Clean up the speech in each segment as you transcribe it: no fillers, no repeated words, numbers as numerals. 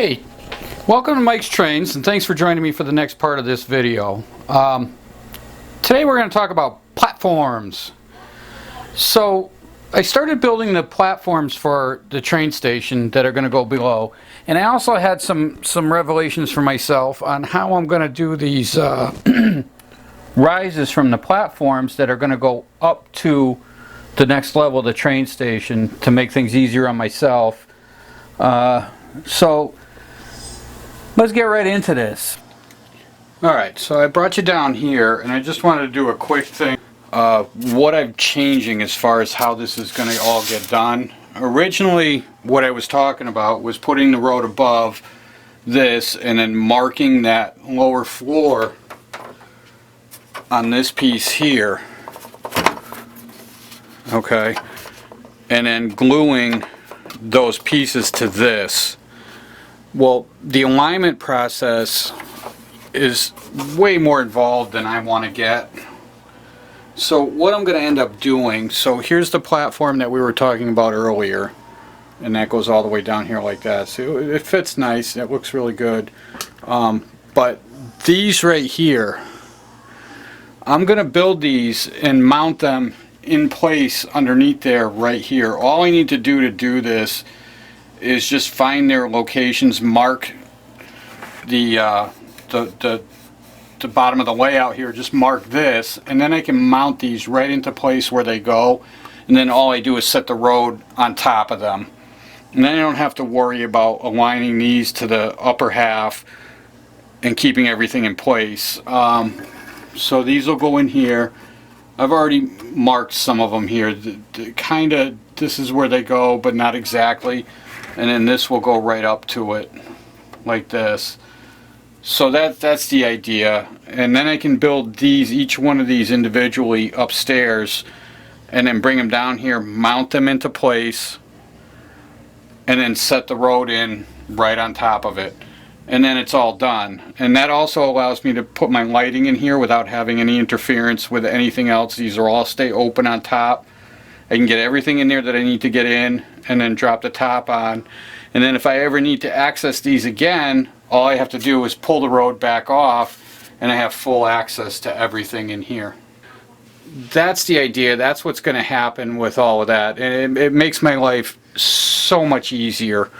Hey, welcome to Mike's Trains, and thanks for joining me for the next part of this video. Today we're going to talk about platforms. So I started building the platforms for the train station that are going to go below, and I also had some revelations for myself on how I'm going to do these rises from the platforms that are going to go up to the next level of the train station to make things easier on myself. So let's get right into this. Alright, so I brought you down here and I just wanted to do a quick thing. What I'm changing as far as how this is going to all get done. Originally what I was talking about was putting the road above this and then marking that lower floor on this piece here. Okay, and then gluing those pieces to this. Well, the alignment process is way more involved than I want to get. So what I'm going to end up doing, so here's the platform that we were talking about earlier, and that goes all the way down here like that. So it fits nice, it looks really good. But these right here, I'm going to build these and mount them in place underneath there right here. All I need to do this is just find their locations, mark the bottom of the layout here, just mark this, and then I can mount these right into place where they go, and then all I do is set the road on top of them, and then I don't have to worry about aligning these to the upper half and keeping everything in place. So these will go in here. I've already marked some of them here. Kinda, this is where they go, but not exactly. And then this will go right up to it, like this. So that's the idea. And then I can build these, each one of these individually upstairs, and then bring them down here, mount them into place, and then set the road in right on top of it. And then it's all done. And that also allows me to put my lighting in here without having any interference with anything else. These are all stay open on top. I can get everything in there that I need to get in, and then drop the top on. And then if I ever need to access these again, all I have to do is pull the road back off, and I have full access to everything in here. That's the idea. That's what's going to happen with all of that. And it makes my life so much easier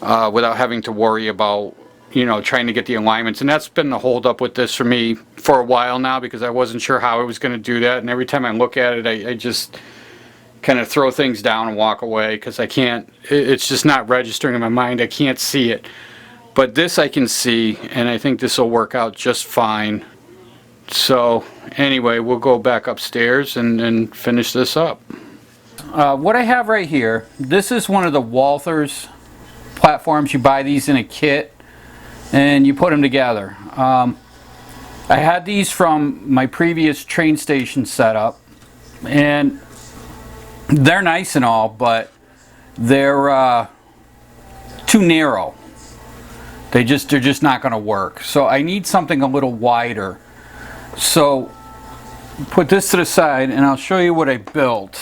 without having to worry about, you know, trying to get the alignments. And that's been the hold up with this for me for a while now, because I wasn't sure how I was going to do that. And every time I look at it, I just kind of throw things down and walk away, because I can't, it's just not registering in my mind. I can't see it. But this I can see, and I think this will work out just fine. So anyway, we'll go back upstairs and finish this up. What I have right here, this is one of the Walthers platforms. You buy these in a kit and you put them together. I had these from my previous train station setup, and they're nice and all, but they're too narrow. They're just not going to work. So I need something a little wider. So put this to the side and I'll show you what I built.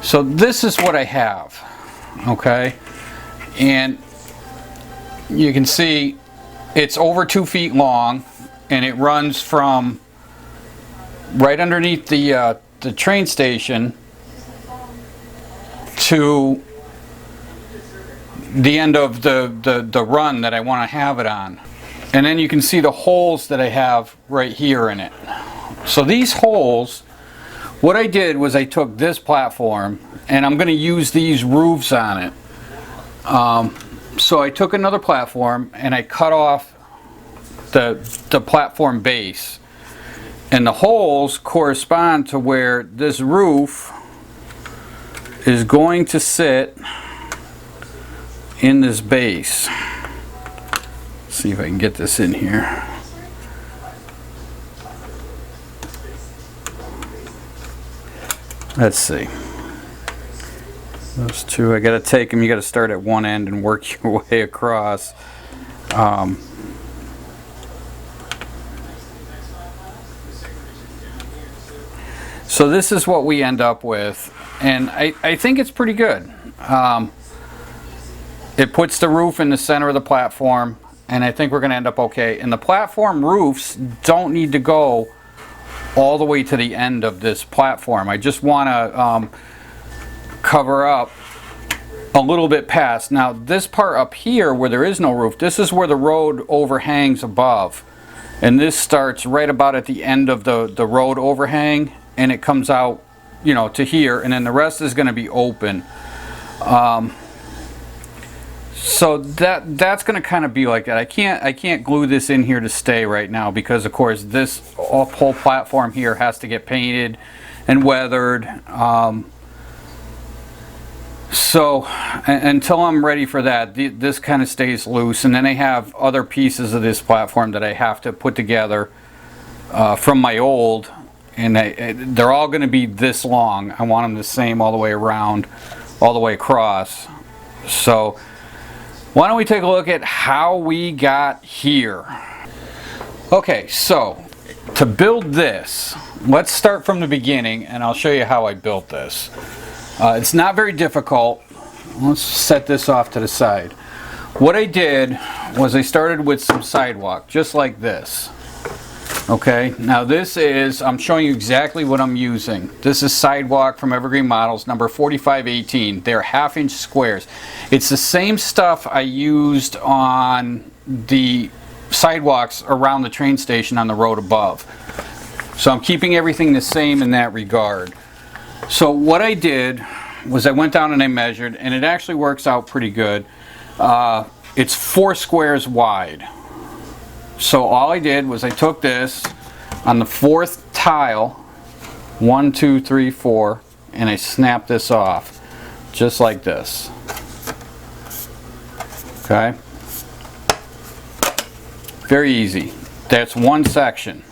So this is what I have, okay? And you can see it's over 2 feet long, and it runs from right underneath the train station to the end of the run that I want to have it on. And then you can see the holes that I have right here in it. So these holes, what I did was I took this platform, and I'm going to use these roofs on it. So I took another platform and I cut off the platform base, and the holes correspond to where this roof is going to sit in this base. Let's see if I can get this in here. Let's see. Those two, I gotta take them. You gotta start at one end and work your way across. So this is what we end up with, and I think it's pretty good. It puts the roof in the center of the platform, and I think we're going to end up okay. And the platform roofs don't need to go all the way to the end of this platform. I just want to cover up a little bit past. Now this part up here where there is no roof, this is where the road overhangs above. And this starts right about at the end of the road overhang, and it comes out, you know, to here, and then the rest is going to be open. So that's going to kind of be like that. I can't glue this in here to stay right now because of course this whole platform here has to get painted and weathered. So until I'm ready for that, this kind of stays loose, and then I have other pieces of this platform that I have to put together from my old, and they're all going to be this long. I want them the same all the way around, all the way across. So why don't we take a look at how we got here. Okay, so to build this, let's start from the beginning and I'll show you how I built this. It's not very difficult. Let's set this off to the side. What I did was I started with some sidewalk, just like this. Okay, now this is, I'm showing you exactly what I'm using. This is sidewalk from Evergreen Models, number 4518. They're 1/2-inch squares. It's the same stuff I used on the sidewalks around the train station on the road above. So I'm keeping everything the same in that regard. So what I did was I went down and I measured, and it actually works out pretty good. It's 4 squares wide. So all I did was I took this on the 4th tile, 1, 2, 3, 4, and I snapped this off, just like this. Okay? Very easy. That's one section.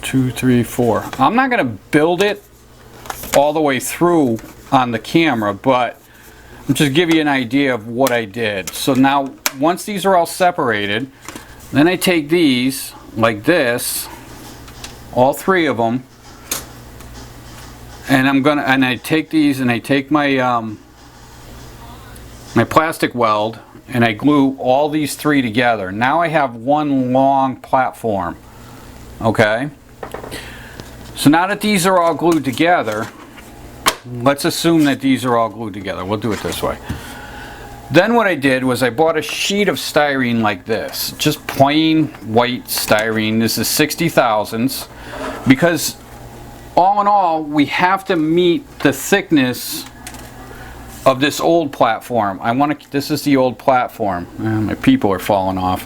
2, 3, 4. I'm not going to build it all the way through on the camera, but I'll just give you an idea of what I did. So now, once these are all separated, then I take these like this, all 3 of them, and I take these and I take my my plastic weld and I glue all these 3 together. Now I have one long platform. Okay? So now that these are all glued together, let's assume that these are all glued together. We'll do it this way. Then what I did was I bought a sheet of styrene like this, just plain white styrene. This is 60 thousandths, because all in all we have to meet the thickness of this old platform. This is the old platform. My people are falling off.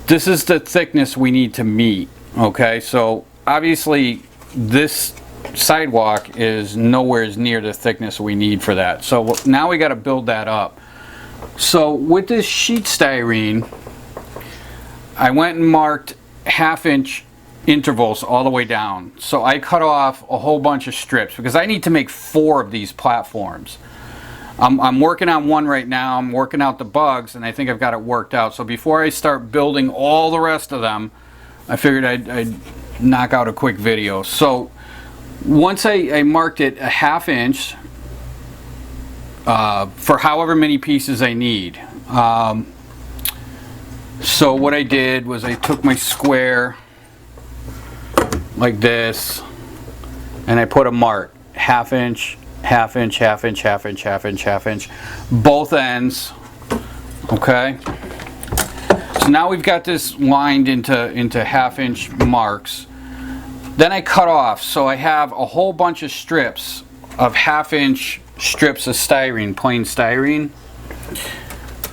This is the thickness we need to meet. Okay, so obviously this sidewalk is nowhere near the thickness we need for that. So now we got to build that up. So with this sheet styrene, I went and marked 1/2-inch intervals all the way down. So I cut off a whole bunch of strips because I need to make 4 of these platforms. I'm working on one right now. I'm working out the bugs, and I think I've got it worked out. So before I start building all the rest of them, I figured I'd knock out a quick video. So once I marked it a 1/2 inch for however many pieces I need. So what I did was I took my square like this and I put a mark, 1/2 inch, 1/2 inch, 1/2 inch, 1/2 inch, 1/2 inch, 1/2 inch, both ends. Okay, so now we've got this lined into 1/2 inch marks. Then I cut off, so I have a whole bunch of strips of 1/2 inch strips of styrene, plain styrene,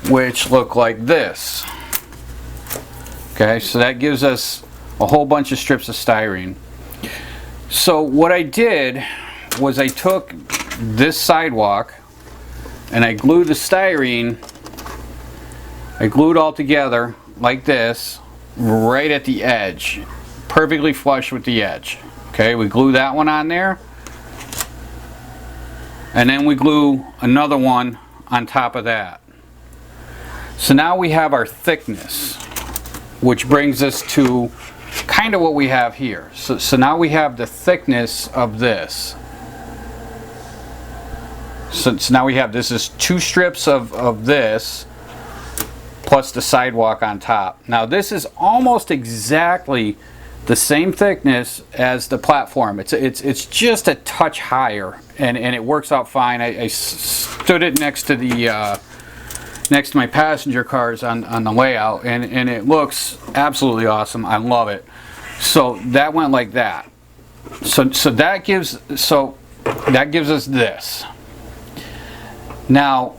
which look like this. Okay, so that gives us a whole bunch of strips of styrene. So what I did was I took this sidewalk and I glued the styrene, I glued all together like this, right at the edge, perfectly flush with the edge. Okay, we glue that one on there, and then we glue another one on top of that. So now we have our thickness, which brings us to kind of what we have here. So now we have the thickness of this. So now we have, this is 2 strips of this plus the sidewalk on top. Now this is almost exactly the same thickness as the platform. It's just a touch higher, and it works out fine. I stood it next to the next to my passenger cars on the layout, and it looks absolutely awesome. I love it. So that went like that. So that gives us this. Now,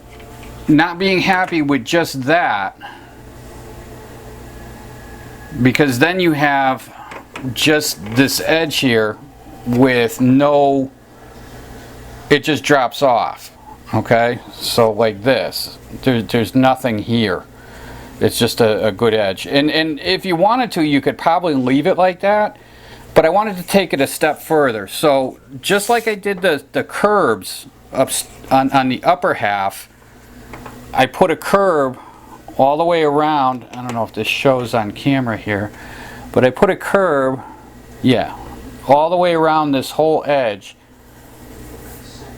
not being happy with just that, because then you have just this edge here with no, it just drops off. Okay, so like this, there's nothing here. It's just a good edge, and if you wanted to, you could probably leave it like that, but I wanted to take it a step further. So just like I did the curbs up on the upper half, I put a curb all the way around. I don't know if this shows on camera here, but I put a curb, yeah, all the way around this whole edge.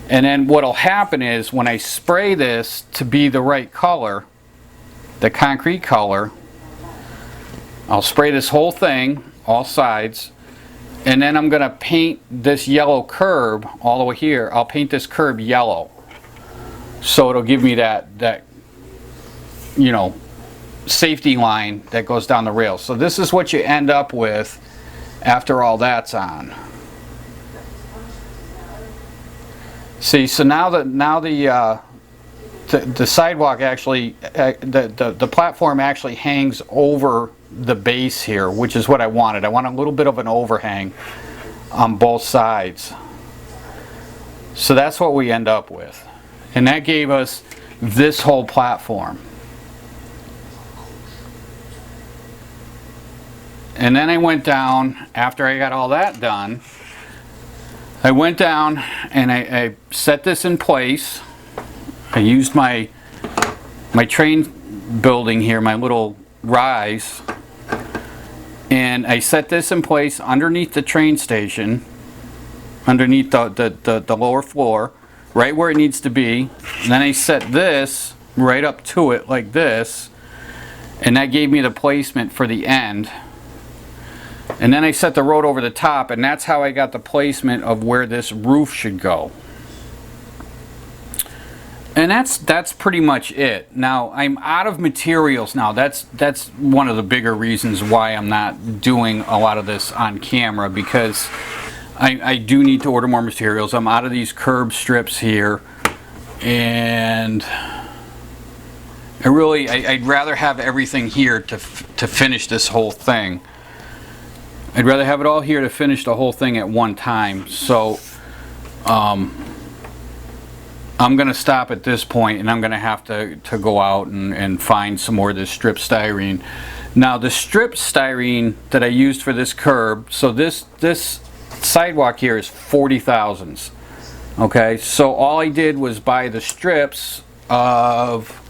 And then what'll happen is when I spray this to be the right color, the concrete color, I'll spray this whole thing, all sides, and then I'm gonna paint this yellow curb all the way here. I'll paint this curb yellow, so it'll give me that you know, safety line that goes down the rail. So this is what you end up with after all that's on. See, so now the sidewalk actually, the platform actually hangs over the base here, which is what I wanted. I want a little bit of an overhang on both sides. So that's what we end up with, and that gave us this whole platform. And then I went down, after I got all that done, I went down and I set this in place. I used my train building here, my little rise, and I set this in place underneath the train station, underneath the lower floor, right where it needs to be. And then I set this right up to it like this, and that gave me the placement for the end. And then I set the road over the top, and that's how I got the placement of where this roof should go. And that's pretty much it. Now I'm out of materials now. That's one of the bigger reasons why I'm not doing a lot of this on camera, because I do need to order more materials. I'm out of these curb strips here, and I'd rather have everything here to finish this whole thing. I'd rather have it all here to finish the whole thing at one time. So I'm gonna stop at this point, and I'm gonna have to go out and find some more of this strip styrene. Now the strip styrene that I used for this curb, so this sidewalk here is 40 thousandths. Okay, so all I did was buy the strips of,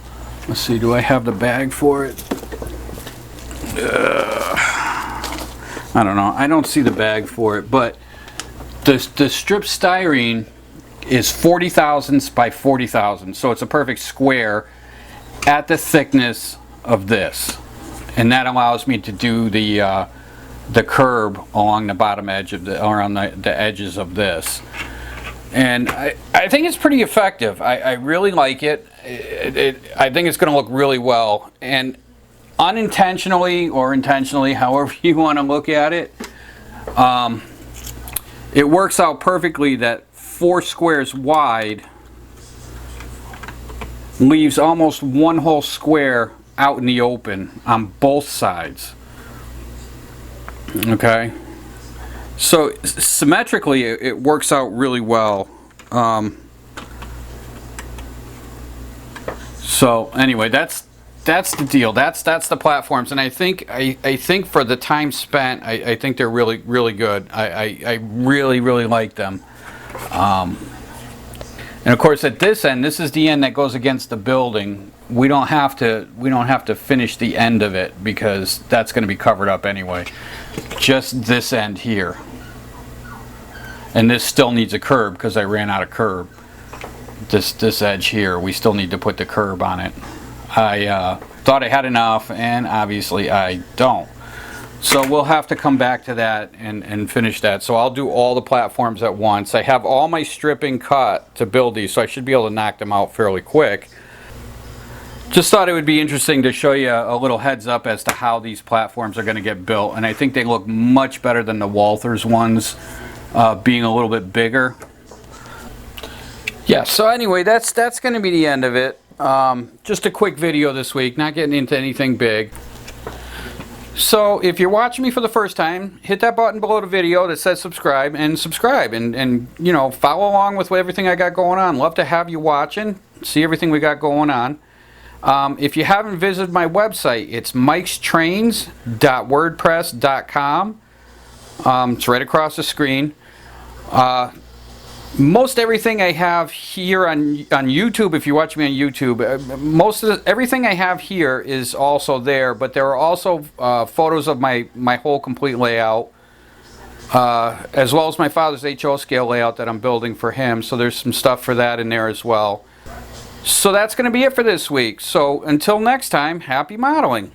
let's see, do I have the bag for it? I don't know, I don't see the bag for it, but the strip styrene is 40 thousandths by 40 thousandths, so it's a perfect square at the thickness of this, and that allows me to do the curb along the bottom edge of or on the edges of this. And I think it's pretty effective. I really like it. I think it's going to look really well, and unintentionally or intentionally, however you want to look at it, it works out perfectly that 4 squares wide leaves almost one whole square out in the open on both sides. Okay, so symmetrically it works out really well. So anyway, that's the deal. That's the platforms, and I think for the time spent, I think they're really good. I really like them. And of course, at this end, this is the end that goes against the building. We don't have to finish the end of it, because that's going to be covered up anyway. Just this end here, and this still needs a curb because I ran out of curb. this edge here. We still need to put the curb on it. I thought I had enough, and obviously I don't. So we'll have to come back to that and finish that. So I'll do all the platforms at once. I have all my stripping cut to build these, so I should be able to knock them out fairly quick. Just thought it would be interesting to show you a little heads up as to how these platforms are going to get built. And I think they look much better than the Walthers ones, being a little bit bigger. Yeah, so anyway, that's going to be the end of it. Just a quick video this week, not getting into anything big. So if you're watching me for the first time, hit that button below the video that says subscribe, and you know, follow along with everything I got going on. Love to have you watching, see everything we got going on. If you haven't visited my website, it's mikestrains.wordpress.com. It's right across the screen. Most everything I have here on YouTube, if you watch me on YouTube, everything I have here is also there, but there are also photos of my whole complete layout, as well as my father's HO scale layout that I'm building for him, so there's some stuff for that in there as well. So that's going to be it for this week. So until next time, happy modeling.